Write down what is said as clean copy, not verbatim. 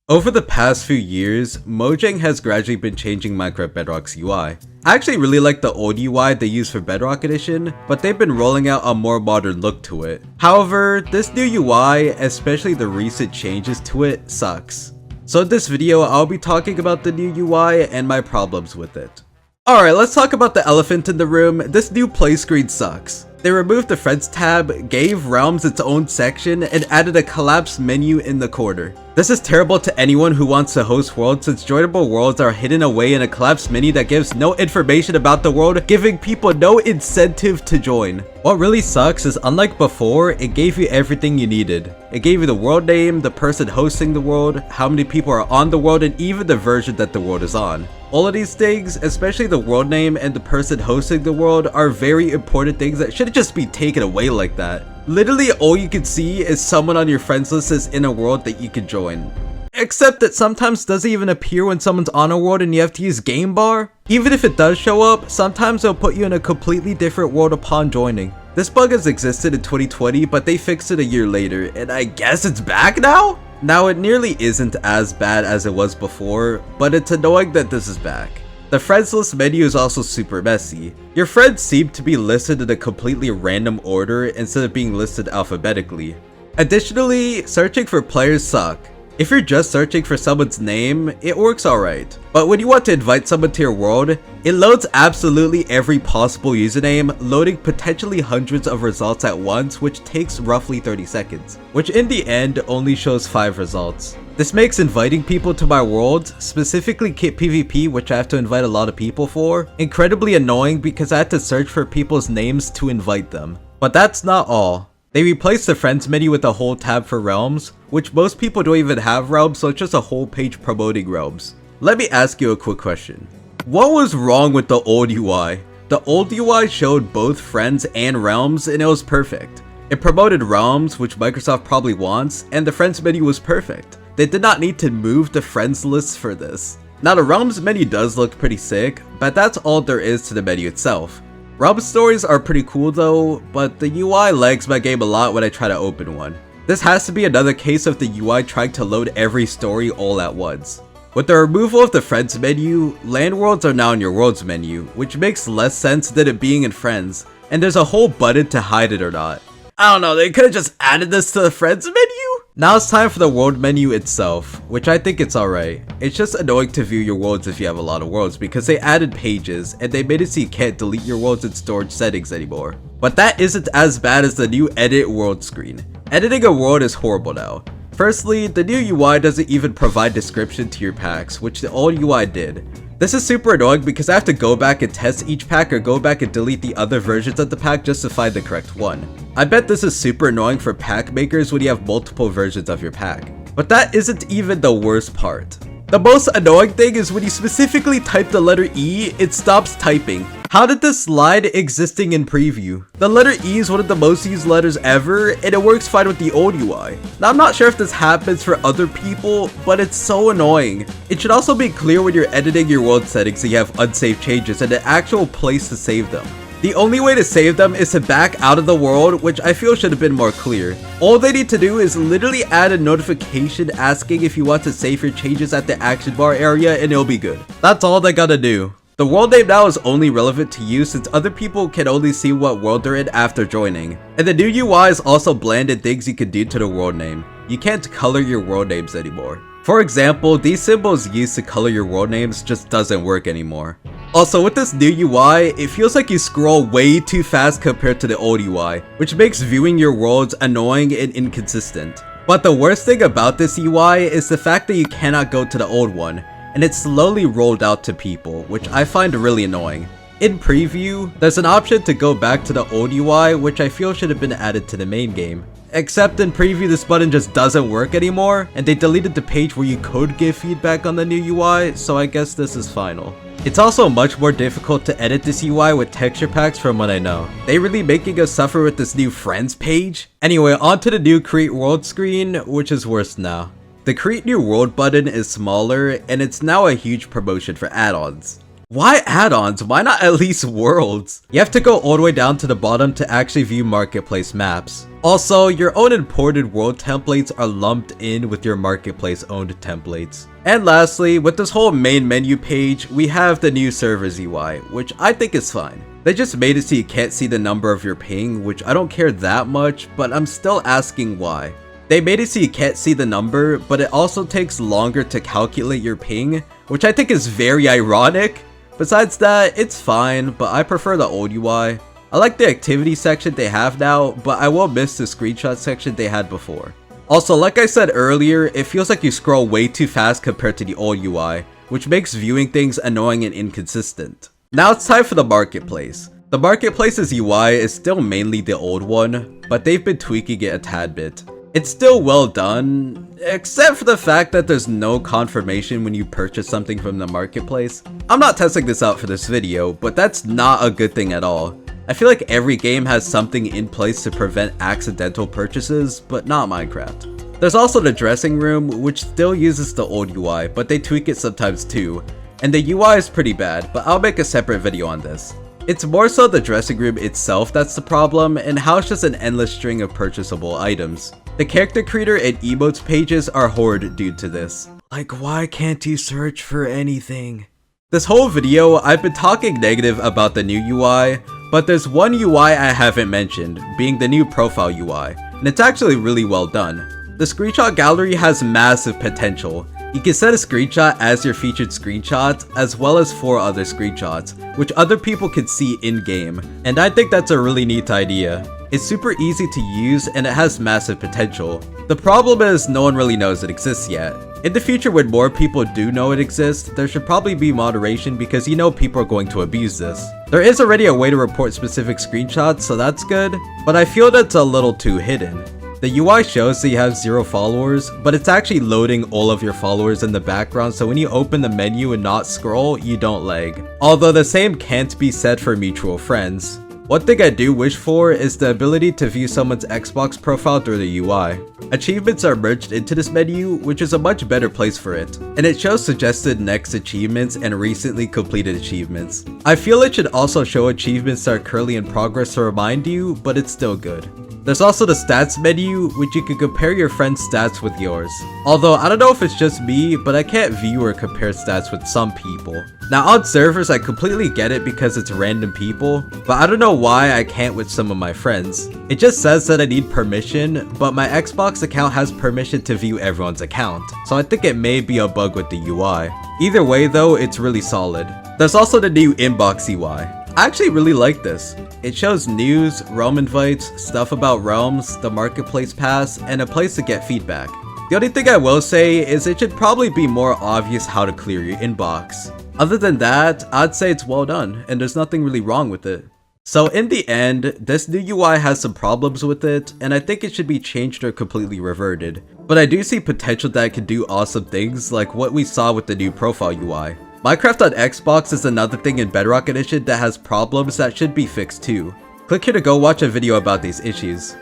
Over the past few years, Mojang has gradually been changing Minecraft Bedrock's UI. I actually really like the old UI they used for Bedrock Edition, but they've been rolling out a more modern look to it. However, this new UI, especially the recent changes to it, sucks. So in this video, I'll be talking about the new UI and my problems with it. Alright, let's talk about the elephant in the room. This new play screen sucks. They removed the Friends tab, gave Realms its own section, and added a collapsed menu in the corner. This is terrible to anyone who wants to host worlds, since joinable worlds are hidden away in a collapsed menu that gives no information about the world, giving people no incentive to join. What really sucks is, unlike before, it gave you everything you needed. It gave you the world name, the person hosting the world, how many people are on the world, and even the version that the world is on. All of these things, especially the world name and the person hosting the world, are very important things that shouldn't just be taken away like that. Literally all you can see is someone on your friends list is in a world that you can join. Except that sometimes it doesn't even appear when someone's on a world and you have to use game bar. Even if it does show up, sometimes it'll put you in a completely different world upon joining. This bug has existed in 2020, but they fixed it a year later, and I guess it's back now? Now, it nearly isn't as bad as it was before, but it's annoying that this is back. The friends list menu is also super messy. Your friends seem to be listed in a completely random order instead of being listed alphabetically. Additionally, searching for players suck. If you're just searching for someone's name, it works alright. But when you want to invite someone to your world, it loads absolutely every possible username, loading potentially hundreds of results at once, which takes roughly 30 seconds, which in the end only shows 5 results. This makes inviting people to my world, specifically Kit PvP, which I have to invite a lot of people for, incredibly annoying because I had to search for people's names to invite them. But that's not all. They replaced the friends menu with a whole tab for realms, which most people don't even have realms, so it's just a whole page promoting realms. Let me ask you a quick question. What was wrong with the old UI? The old UI showed both friends and realms and it was perfect. It promoted realms, which Microsoft probably wants, and the friends menu was perfect. They did not need to move the friends list for this. Now the realms menu does look pretty sick, but that's all there is to the menu itself. Realm stories are pretty cool though, but the UI lags my game a lot when I try to open one. This has to be another case of the UI trying to load every story all at once. With the removal of the friends menu, land worlds are now in your worlds menu, which makes less sense than it being in friends, and there's a whole button to hide it or not. I don't know, they could've just added this to the friends menu? Now it's time for the world menu itself, which I think it's alright. It's just annoying to view your worlds if you have a lot of worlds because they added pages and they made it so you can't delete your worlds in storage settings anymore. But that isn't as bad as the new edit world screen. Editing a world is horrible now. Firstly, the new UI doesn't even provide description to your packs, which the old UI did. This is super annoying because I have to go back and test each pack or go back and delete the other versions of the pack just to find the correct one. I bet this is super annoying for pack makers when you have multiple versions of your pack. But that isn't even the worst part. The most annoying thing is when you specifically type the letter E, it stops typing. How did this slide existing in preview? The letter E is one of the most used letters ever, and it works fine with the old UI. Now I'm not sure if this happens for other people, but it's so annoying. It should also be clear when you're editing your world settings that you have unsaved changes and an actual place to save them. The only way to save them is to back out of the world, which I feel should have been more clear. All they need to do is literally add a notification asking if you want to save your changes at the action bar area and it'll be good. That's all they gotta do. The world name now is only relevant to you since other people can only see what world they're in after joining. And the new UI is also bland in things you can do to the world name. You can't color your world names anymore. For example, these symbols used to color your world names just doesn't work anymore. Also, with this new UI, it feels like you scroll way too fast compared to the old UI, which makes viewing your worlds annoying and inconsistent. But the worst thing about this UI is the fact that you cannot go to the old one, and it's slowly rolled out to people, which I find really annoying. In preview, there's an option to go back to the old UI, which I feel should have been added to the main game. Except in preview, this button just doesn't work anymore, and they deleted the page where you could give feedback on the new UI, so I guess this is final. It's also much more difficult to edit this UI with texture packs from what I know. They really making us suffer with this new friends page? Anyway, on to the new create world screen, which is worse now. The create new world button is smaller, and it's now a huge promotion for add-ons. Why add-ons? Why not at least worlds? You have to go all the way down to the bottom to actually view marketplace maps. Also, your own imported world templates are lumped in with your marketplace owned templates. And lastly, with this whole main menu page, we have the new servers UI, which I think is fine. They just made it so you can't see the number of your ping, which I don't care that much, but I'm still asking why. They made it so you can't see the number, but it also takes longer to calculate your ping, which I think is very ironic. Besides that, it's fine, but I prefer the old UI. I like the activity section they have now, but I will miss the screenshot section they had before. Also, like I said earlier, it feels like you scroll way too fast compared to the old UI, which makes viewing things annoying and inconsistent. Now it's time for the marketplace. The marketplace's UI is still mainly the old one, but they've been tweaking it a tad bit. It's still well done, except for the fact that there's no confirmation when you purchase something from the marketplace. I'm not testing this out for this video, but that's not a good thing at all. I feel like every game has something in place to prevent accidental purchases, but not Minecraft. There's also the dressing room, which still uses the old UI, but they tweak it sometimes too. And the UI is pretty bad, but I'll make a separate video on this. It's more so the dressing room itself that's the problem, and how it's just an endless string of purchasable items. The character creator and emotes pages are horrid due to this. Like, why can't you search for anything? This whole video, I've been talking negative about the new UI, but there's one UI I haven't mentioned, being the new profile UI, and it's actually really well done. The screenshot gallery has massive potential. You can set a screenshot as your featured screenshot, as well as 4 other screenshots, which other people can see in-game, and I think that's a really neat idea. It's super easy to use and it has massive potential. The problem is no one really knows it exists yet. In the future, when more people do know it exists, there should probably be moderation because you know people are going to abuse this. There is already a way to report specific screenshots, so that's good, but I feel that's a little too hidden. The UI shows that you have 0 followers, but it's actually loading all of your followers in the background, so when you open the menu and not scroll, you don't lag. Although the same can't be said for mutual friends. One thing I do wish for is the ability to view someone's Xbox profile through the UI. Achievements are merged into this menu, which is a much better place for it, and it shows suggested next achievements and recently completed achievements. I feel it should also show achievements that are currently in progress to remind you, but it's still good. There's also the stats menu, which you can compare your friend's stats with yours. Although I don't know if it's just me, but I can't view or compare stats with some people. Now on servers I completely get it because it's random people, but I don't know why I can't with some of my friends. It just says that I need permission, but my Xbox account has permission to view everyone's account, so I think it may be a bug with the UI. Either way though, it's really solid. There's also the new inbox UI. I actually really like this. It shows news, realm invites, stuff about realms, the marketplace pass, and a place to get feedback. The only thing I will say is it should probably be more obvious how to clear your inbox. Other than that, I'd say it's well done, and there's nothing really wrong with it. So in the end, this new UI has some problems with it, and I think it should be changed or completely reverted. But I do see potential that it can do awesome things like what we saw with the new profile UI. Minecraft on Xbox is another thing in Bedrock Edition that has problems that should be fixed too. Click here to go watch a video about these issues.